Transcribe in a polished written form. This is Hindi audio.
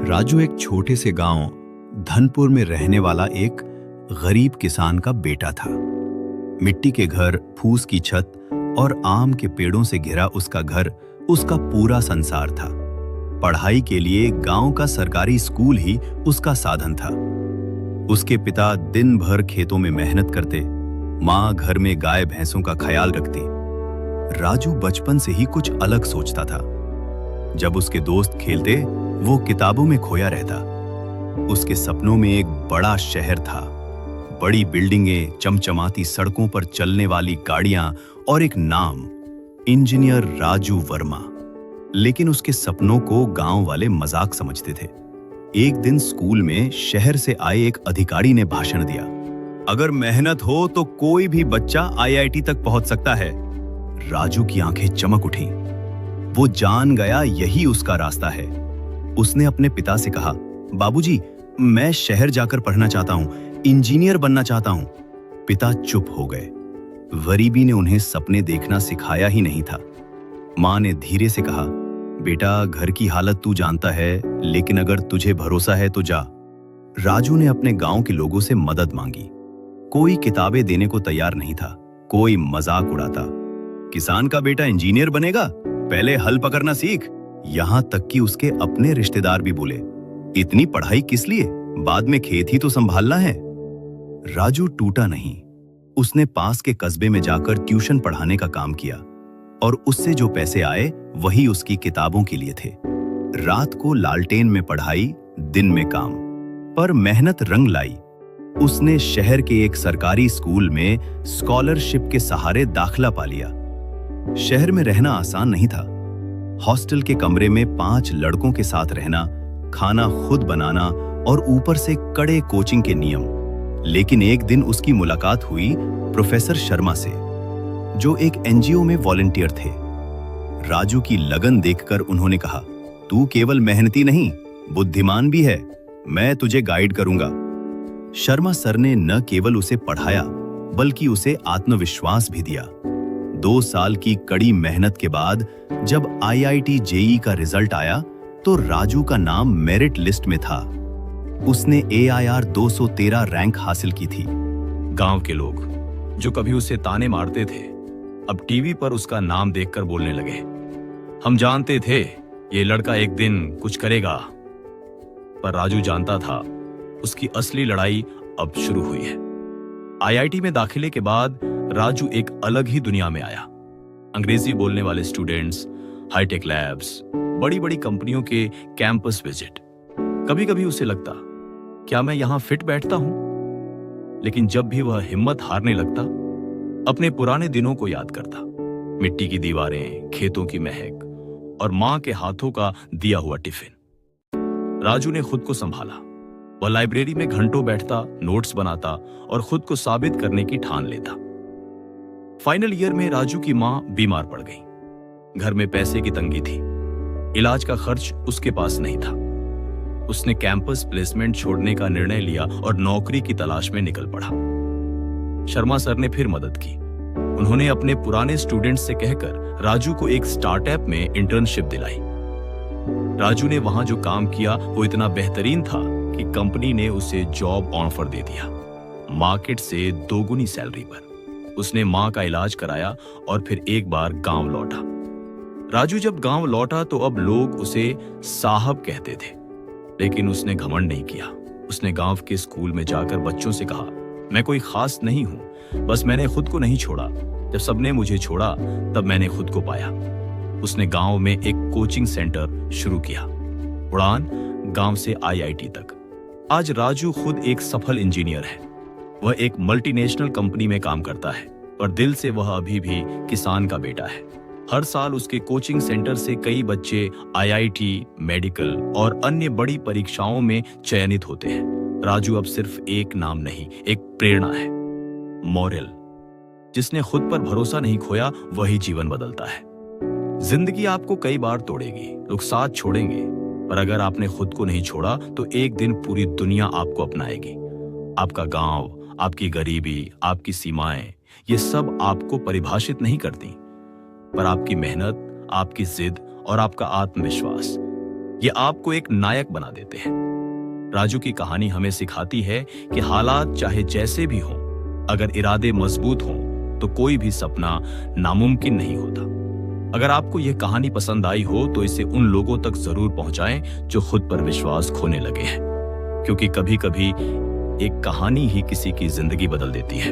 राजू एक छोटे से गांव धनपुर में रहने वाला एक गरीब किसान का बेटा था। मिट्टी के घर, फूस की छत और आम के पेड़ों से घिरा उसका घर उसका पूरा संसार था। पढ़ाई के लिए गांव का सरकारी स्कूल ही उसका साधन था। उसके पिता दिन भर खेतों में मेहनत करते, माँ घर में गाय भैंसों का ख्याल रखती। राजू बचपन से ही कुछ अलग सोचता था। जब उसके दोस्त खेलते, वो किताबों में खोया रहता। उसके सपनों में एक बड़ा शहर था, बड़ी बिल्डिंगें, चमचमाती सड़कों पर चलने वाली गाड़ियां और एक नाम, इंजीनियर राजू वर्मा। लेकिन उसके सपनों को गांव वाले मजाक समझते थे। एक दिन स्कूल में शहर से आए एक अधिकारी ने भाषण दिया, अगर मेहनत हो तो कोई भी बच्चा आईआईटी तक पहुंच सकता है। राजू की आंखें चमक उठी। वो जान गया यही उसका रास्ता है। उसने अपने पिता से कहा, बाबूजी, मैं शहर जाकर पढ़ना चाहता हूं, इंजीनियर बनना चाहता हूं। पिता चुप हो गए। गरीबी ने उन्हें सपने देखना सिखाया ही नहीं था। मां ने धीरे से कहा, बेटा, घर की हालत तू जानता है, लेकिन अगर तुझे भरोसा है तो जा। राजू ने अपने गांव के लोगों से मदद मांगी। कोई किताबें देने को तैयार नहीं था, कोई मजाक उड़ाता, किसान का बेटा इंजीनियर बनेगा, पहले हल पकड़ना सीख। यहां तक कि उसके अपने रिश्तेदार भी बोले, इतनी पढ़ाई किस लिए, बाद में खेत ही तो संभालना है। राजू टूटा नहीं। उसने पास के कस्बे में जाकर ट्यूशन पढ़ाने का काम किया और उससे जो पैसे आए वही उसकी किताबों के लिए थे। रात को लालटेन में पढ़ाई, दिन में काम, पर मेहनत रंग लाई। उसने शहर के एक सरकारी स्कूल में स्कॉलरशिप के सहारे दाखिला पा लिया। शहर में रहना आसान नहीं था। हॉस्टल के कमरे में 5 लड़कों के साथ रहना, खाना खुद बनाना और ऊपर से कड़े कोचिंग के नियम। लेकिन एक दिन उसकी मुलाकात हुई प्रोफेसर शर्मा से, जो एक एनजीओ में वॉलंटियर थे। राजू की लगन देखकर उन्होंने कहा, तू केवल मेहनती नहीं, बुद्धिमान भी है, मैं तुझे गाइड करूंगा। शर्मा सर ने न केवल उसे पढ़ाया, बल्कि उसे आत्मविश्वास भी दिया। 2 साल की कड़ी मेहनत के बाद जब आईआईटी जेईई का रिजल्ट आया तो राजू का नाम मेरिट लिस्ट में था। उसने AIR 213 रैंक हासिल की थी। गांव के लोग जो कभी उसे ताने मारते थे, अब टीवी पर उसका नाम देखकर बोलने लगे, हम जानते थे ये लड़का एक दिन कुछ करेगा। पर राजू जानता था उसकी असली लड़ाई अब शुरू हुई है। आईआईटी में दाखिले के बाद राजू एक अलग ही दुनिया में आया। अंग्रेजी बोलने वाले स्टूडेंट्स, हाईटेक लैब्स, बड़ी बड़ी कंपनियों के कैंपस विजिट। कभी कभी उसे लगता, क्या मैं यहां फिट बैठता हूं? लेकिन जब भी वह हिम्मत हारने लगता, अपने पुराने दिनों को याद करता। मिट्टी की दीवारें, खेतों की महक और मां के हाथों का दिया हुआ टिफिन। राजू ने खुद को संभाला। वह लाइब्रेरी में घंटों बैठता, नोट्स बनाता और खुद को साबित करने की ठान लेता। फाइनल ईयर में राजू की मां बीमार पड़ गई। घर में पैसे की तंगी थी, इलाज का खर्च उसके पास नहीं था। उसने कैंपस प्लेसमेंट छोड़ने का निर्णय लिया और नौकरी की तलाश में निकल पड़ा। शर्मा सर ने फिर मदद की। उन्होंने अपने पुराने स्टूडेंट्स से कहकर राजू को एक स्टार्टअप में इंटर्नशिप दिलाई। राजू ने वहां जो काम किया वो इतना बेहतरीन था कि कंपनी ने उसे जॉब ऑफर दे दिया, मार्केट से 2 गुनी सैलरी पर। उसने मां का इलाज कराया और फिर एक बार गांव लौटा। राजू जब गांव लौटा तो अब लोग उसे साहब कहते थे, लेकिन उसने घमंड नहीं किया। उसने गांव के स्कूल में जाकर बच्चों से कहा, मैं कोई खास नहीं हूं, बस मैंने खुद को नहीं छोड़ा। जब सबने मुझे छोड़ा तब मैंने खुद को पाया। उसने गांव में एक कोचिंग सेंटर शुरू किया, उड़ान गांव से आईआईटी तक। आज राजू खुद एक सफल इंजीनियर है। वह एक मल्टीनेशनल कंपनी में काम करता है, पर दिल से वह अभी भी किसान का बेटा है। हर साल उसके कोचिंग सेंटर से कई बच्चे आईआईटी, मेडिकल और अन्य बड़ी परीक्षाओं में चयनित होते हैं। राजू अब सिर्फ एक नाम नहीं, एक प्रेरणा है। मॉरल, जिसने खुद पर भरोसा नहीं खोया वही जीवन बदलता है। जिंदगी आपको कई बार तोड़ेगी, लोग साथ छोड़ेंगे, पर अगर आपने खुद को नहीं छोड़ा तो एक दिन पूरी दुनिया आपको अपनाएगी। आपका गांव, आपकी गरीबी, आपकी सीमाएं, ये सब आपको परिभाषित नहीं करती, पर आपकी मेहनत, आपकी जिद और आपका आत्मविश्वास, ये आपको एक नायक बना देते हैं। राजू की कहानी हमें सिखाती है कि हालात चाहे जैसे भी हों, अगर इरादे मजबूत हों तो कोई भी सपना नामुमकिन नहीं होता। अगर आपको यह कहानी पसंद आई हो तो इसे उन लोगों तक जरूर पहुंचाएं जो खुद पर विश्वास खोने लगे हैं, क्योंकि कभी कभी एक कहानी ही किसी की जिंदगी बदल देती है।